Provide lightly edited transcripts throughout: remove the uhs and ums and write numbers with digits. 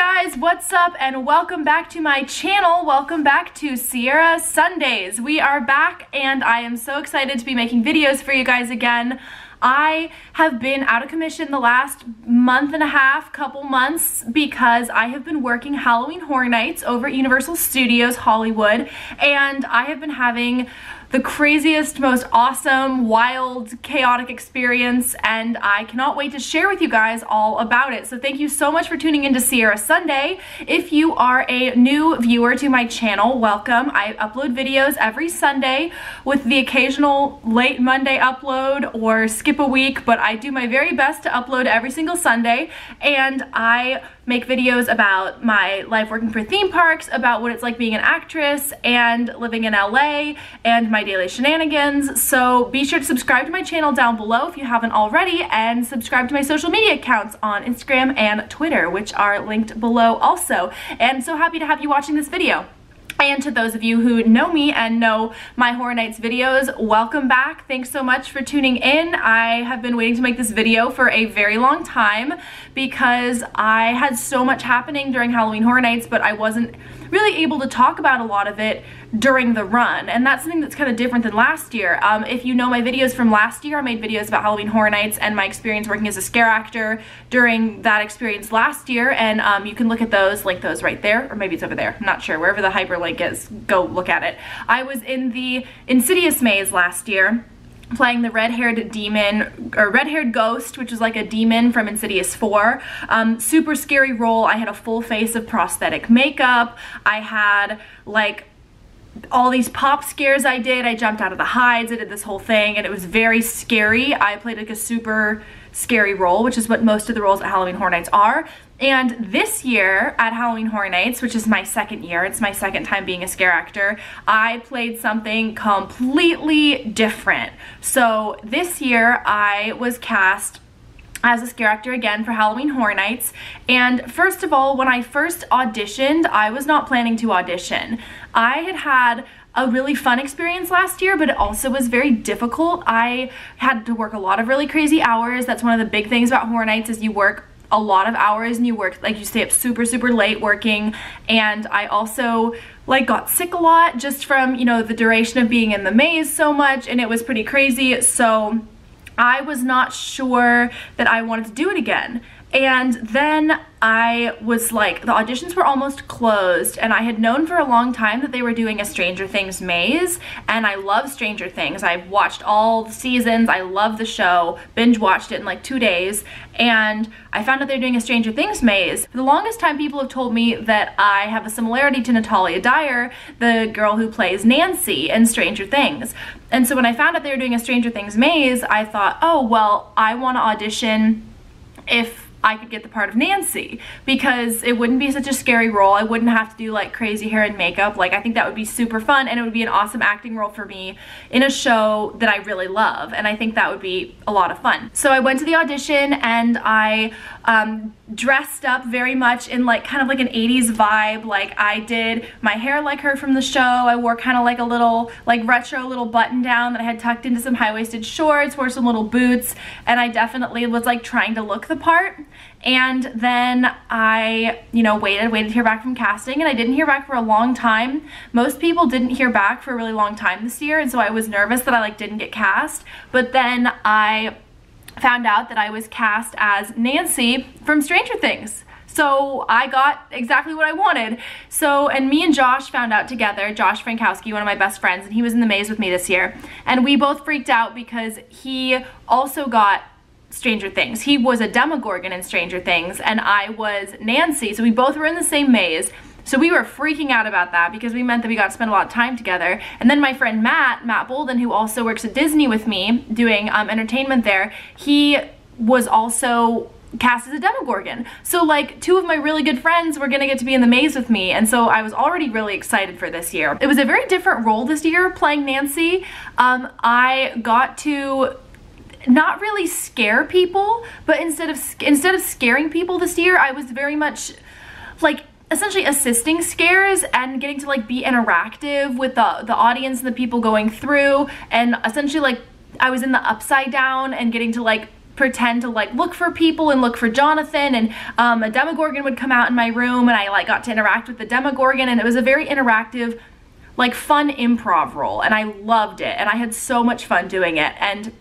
guys, what's up and welcome back to my channel. Welcome back to Sierra Sundays. We are back and I am so excited to be making videos for you guys again. I have been out of commission the last month and a half, couple months, because I have been working Halloween Horror Nights over at Universal Studios Hollywood, and I have been having the craziest, most awesome, wild, chaotic experience, and I cannot wait to share with you guys all about it. So thank you so much for tuning into Sierra Sunday. If you are a new viewer to my channel, welcome. I upload videos every Sunday with the occasional late Monday upload or skip a week, but I do my very best to upload every single Sunday, and I make videos about my life working for theme parks, about what it's like being an actress and living in LA, and my daily shenanigans. So be sure to subscribe to my channel down below if you haven't already, and subscribe to my social media accounts on Instagram and Twitter, which are linked below also. And I'm so happy to have you watching this video. And to those of you who know me and know my Horror Nights videos, welcome back. Thanks so much for tuning in. I have been waiting to make this video for a very long time because I had so much happening during Halloween Horror Nights, but I wasn't really able to talk about a lot of it during the run, and that's something that's kind of different than last year. If you know my videos from last year, I made videos about Halloween Horror Nights and my experience working as a scare actor during that experience last year, and you can look at those, link those right there, or maybe it's over there, I'm not sure, wherever the hyperlink is, go look at it. I was in the Insidious maze last year, playing the red-haired demon, or red-haired ghost, which is like a demon from Insidious 4. Super scary role. I had a full face of prosthetic makeup. I had like all these pop scares I did. I jumped out of the hides. I did this whole thing, and it was very scary. I played like a super scary role, which is what most of the roles at Halloween Horror Nights are. And this year at Halloween Horror Nights, which is my second year, it's my second time being a scare actor, I played something completely different. So this year I was cast as a scare actor again for Halloween Horror Nights. And first of all, when I first auditioned, I was not planning to audition. I had a really fun experience last year, but it also was very difficult. I had to work a lot of really crazy hours. That's one of the big things about Horror Nights, is you work a lot of hours and you work, like, you stay up super late working. And I also like got sick a lot just from, you know, the duration of being in the maze so much, and it was pretty crazy. So I was not sure that I wanted to do it again. And then I was like, the auditions were almost closed, and I had known for a long time that they were doing a Stranger Things maze, and I love Stranger Things. I've watched all the seasons. I love the show, binge watched it in like 2 days, and I found out they're doing a Stranger Things maze. For the longest time, people have told me that I have a similarity to Natalia Dyer, the girl who plays Nancy in Stranger Things. And so when I found out they were doing a Stranger Things maze, I thought, oh, well, I want to audition if I could get the part of Nancy, because it wouldn't be such a scary role. I wouldn't have to do like crazy hair and makeup. Like, I think that would be super fun, and it would be an awesome acting role for me in a show that I really love, and I think that would be a lot of fun. So I went to the audition, and I dressed up very much in like kind of like an 80s vibe. Like, I did my hair like her from the show. I wore kind of like a little like retro little button down that I had tucked into some high-waisted shorts, wore some little boots, and I definitely was like trying to look the part. And then I, you know, waited to hear back from casting, and I didn't hear back for a long time. Most people didn't hear back for a really long time this year, and so I was nervous that I like didn't get cast. But then I found out that I was cast as Nancy from Stranger Things. So I got exactly what I wanted. So, and me and Josh found out together, Josh Frankowski, one of my best friends, and he was in the maze with me this year. And we both freaked out because he also got Stranger Things. He was a Demogorgon in Stranger Things, and I was Nancy, so we both were in the same maze. So we were freaking out about that because we meant that we got to spend a lot of time together. And then my friend Matt Bolden, who also works at Disney with me doing entertainment there, he was also cast as a Demogorgon. So like, two of my really good friends were gonna get to be in the maze with me, and so I was already really excited for this year. It was a very different role this year playing Nancy. I got to not really scare people, but instead of scaring people this year, I was very much like essentially assisting scares and getting to like be interactive with the audience and the people going through, and essentially like I was in the upside down and getting to like pretend to like look for people and look for Jonathan, and a Demogorgon would come out in my room and I like got to interact with the Demogorgon, and it was a very interactive, like fun improv role, and I loved it and I had so much fun doing it. And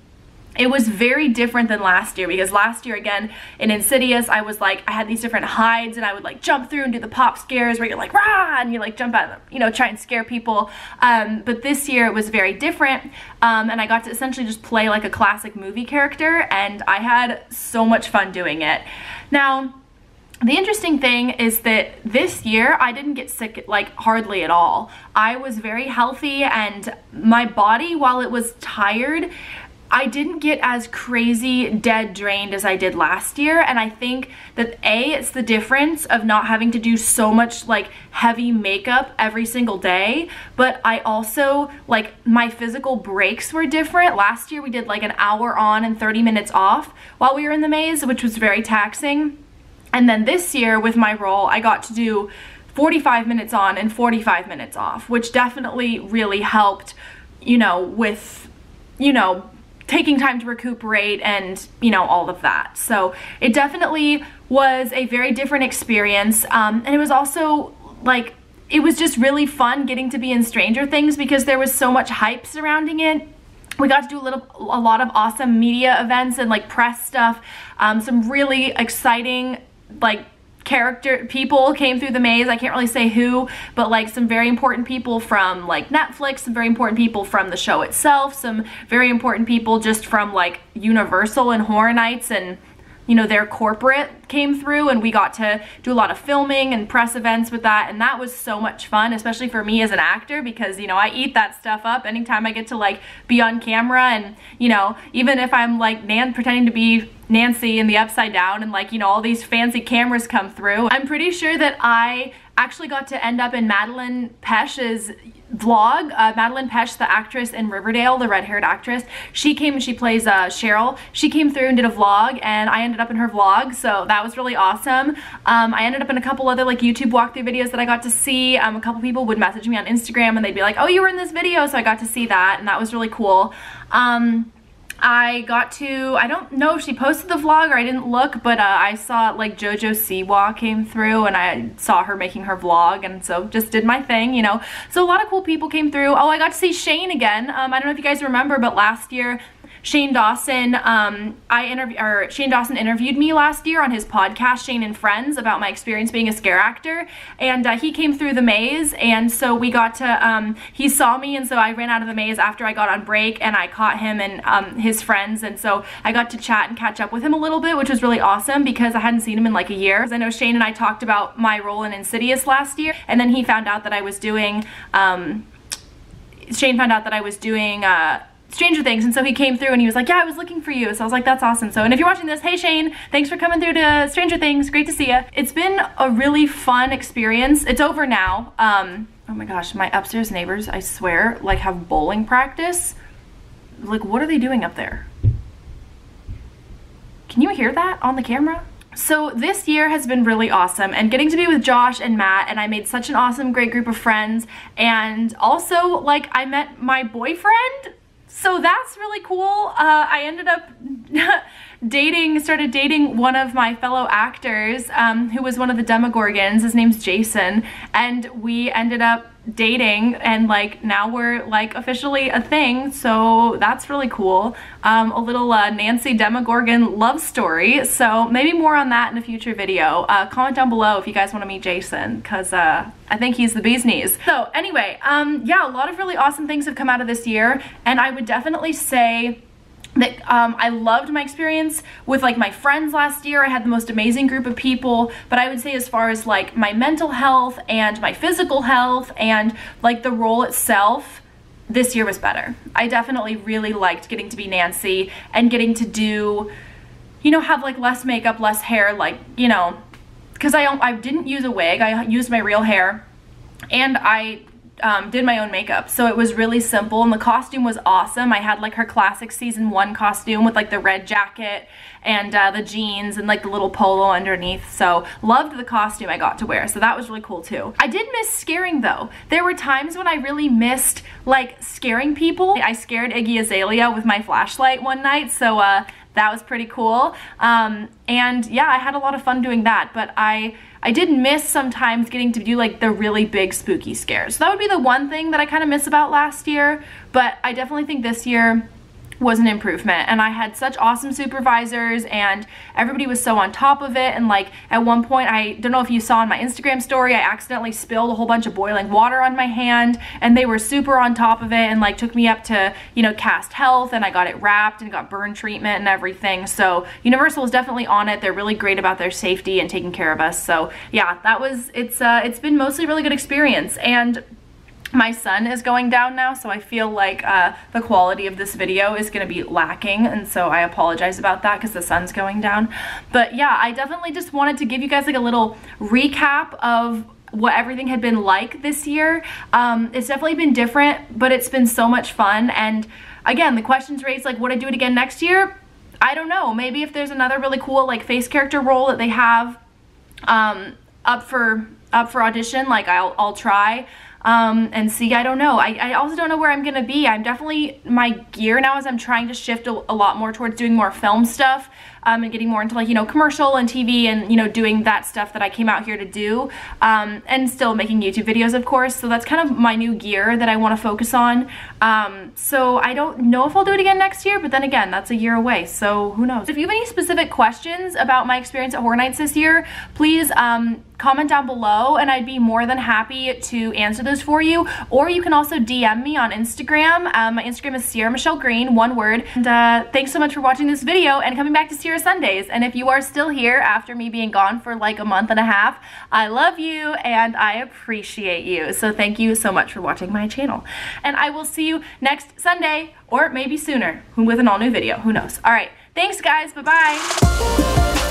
it was very different than last year, because last year, again, in Insidious, I was like, I had these different hides and I would like jump through and do the pop scares where you're like, rah, and you like jump out, you know, try and scare people. But this year it was very different, and I got to essentially just play like a classic movie character, and I had so much fun doing it. Now, the interesting thing is that this year I didn't get sick like hardly at all. I was very healthy, and my body, while it was tired, I didn't get as crazy dead drained as I did last year. And I think that it's the difference of not having to do so much like heavy makeup every single day, but I also, like, my physical breaks were different. Last year we did like an hour on and 30 minutes off while we were in the maze, which was very taxing. And then this year with my role, I got to do 45 minutes on and 45 minutes off, which definitely really helped, you know, with, you know, taking time to recuperate and, you know, all of that. So it definitely was a very different experience. And it was also like, it was just really fun getting to be in Stranger Things because there was so much hype surrounding it. We got to do a lot of awesome media events and like press stuff. Some really exciting like people came through the maze. I can't really say who, but like some very important people from like Netflix, some very important people from the show itself, some very important people just from like Universal and Horror Nights, and you know, their corporate came through, and we got to do a lot of filming and press events with that, and that was so much fun, especially for me as an actor, because, you know, I eat that stuff up anytime I get to like be on camera. And, you know, even if I'm like pretending to be Nancy in the Upside Down and like, you know, all these fancy cameras come through, I'm pretty sure that I actually got to end up in Madeline Pesch's vlog. Madeline Pesch, the actress in Riverdale, the red-haired actress, she came and she plays Cheryl. She came through and did a vlog, and I ended up in her vlog, so that was really awesome. I ended up in a couple other like YouTube walkthrough videos that I got to see. A couple people would message me on Instagram and they'd be like, oh, you were in this video, so I got to see that, and that was really cool. I got to, I don't know if she posted the vlog or I didn't look, but I saw like JoJo Siwa came through and I saw her making her vlog, and so just did my thing, you know. So a lot of cool people came through. Oh, I got to see Shane again. I don't know if you guys remember, but last year Shane Dawson, Shane Dawson interviewed me last year on his podcast, Shane and Friends, about my experience being a scare actor, and he came through the maze, and so we got to, he saw me, and so I ran out of the maze after I got on break, and I caught him and his friends, and so I got to chat and catch up with him a little bit, which was really awesome because I hadn't seen him in like a year. I know Shane and I talked about my role in Insidious last year, and then he found out that I was doing, Shane found out that I was doing, Stranger Things, and so he came through and he was like, yeah, I was looking for you. So I was like, that's awesome. So, and if you're watching this, hey Shane, thanks for coming through to Stranger Things. Great to see you. It's been a really fun experience. It's over now. Oh my gosh, my upstairs neighbors, I swear, like have bowling practice. Like, what are they doing up there? Can you hear that on the camera? So this year has been really awesome, and getting to be with Josh and Matt, and I made such an awesome, great group of friends, and also like I met my boyfriend. So that's really cool. I ended up started dating one of my fellow actors who was one of the Demogorgons. His name's Jason, and we ended up dating, and like now we're like officially a thing, so that's really cool. A little Nancy Demogorgon love story, so maybe more on that in a future video. Comment down below if you guys want to meet Jason, because I think he's the bee's knees. So anyway, yeah, a lot of really awesome things have come out of this year, and I would definitely say that I loved my experience with like my friends last year. I had the most amazing group of people, but I would say as far as like my mental health and my physical health and like the role itself, this year was better. I definitely really liked getting to be Nancy and getting to do, you know, have like less makeup, less hair, like, you know, because I didn't use a wig. I used my real hair, and I did my own makeup, so it was really simple, and the costume was awesome. I had like her classic season 1 costume with like the red jacket and the jeans and like the little polo underneath, so loved the costume I got to wear, so that was really cool too. I did miss scaring though. There were times when I really missed like scaring people. I scared Iggy Azalea with my flashlight one night, so that was pretty cool. And yeah, I had a lot of fun doing that, but I did miss sometimes getting to do like the really big spooky scares. So that would be the one thing that I kind of miss about last year, but I definitely think this year was an improvement, and I had such awesome supervisors and everybody was so on top of it. And like at one point, I don't know if you saw in my Instagram story, I accidentally spilled a whole bunch of boiling water on my hand, and they were super on top of it and like took me up to, you know, Cast Health, and I got it wrapped and got burn treatment and everything. So Universal is definitely on it. They're really great about their safety and taking care of us. So yeah, it's been mostly a really good experience. And my sun is going down now, so I feel like the quality of this video is going to be lacking, and so I apologize about that because the sun's going down. But yeah, I definitely just wanted to give you guys like a little recap of what everything had been like this year. It's definitely been different, but it's been so much fun. And again, the questions raised, like, would I do it again next year? I don't know. Maybe if there's another really cool like face character role that they have up for audition, like I'll try. And see, I don't know. I also don't know where I'm gonna be. I'm definitely, my gear now is I'm trying to shift a lot more towards doing more film stuff, and getting more into like, you know, commercial and TV, and, you know, doing that stuff that I came out here to do, and still making YouTube videos, of course. So that's kind of my new gear that I want to focus on. So I don't know if I'll do it again next year, but then again, that's a year away, so who knows. If you have any specific questions about my experience at Horror Nights this year, please comment down below, and I'd be more than happy to answer those for you. Or you can also DM me on Instagram. My Instagram is Sierra Michelle Green, one word. And thanks so much for watching this video and coming back to Sierra Sundays. And if you are still here after me being gone for like a month and a half, I love you and I appreciate you. So thank you so much for watching my channel. And I will see you next Sunday, or maybe sooner, with an all new video. Who knows? All right. Thanks, guys. Bye-bye.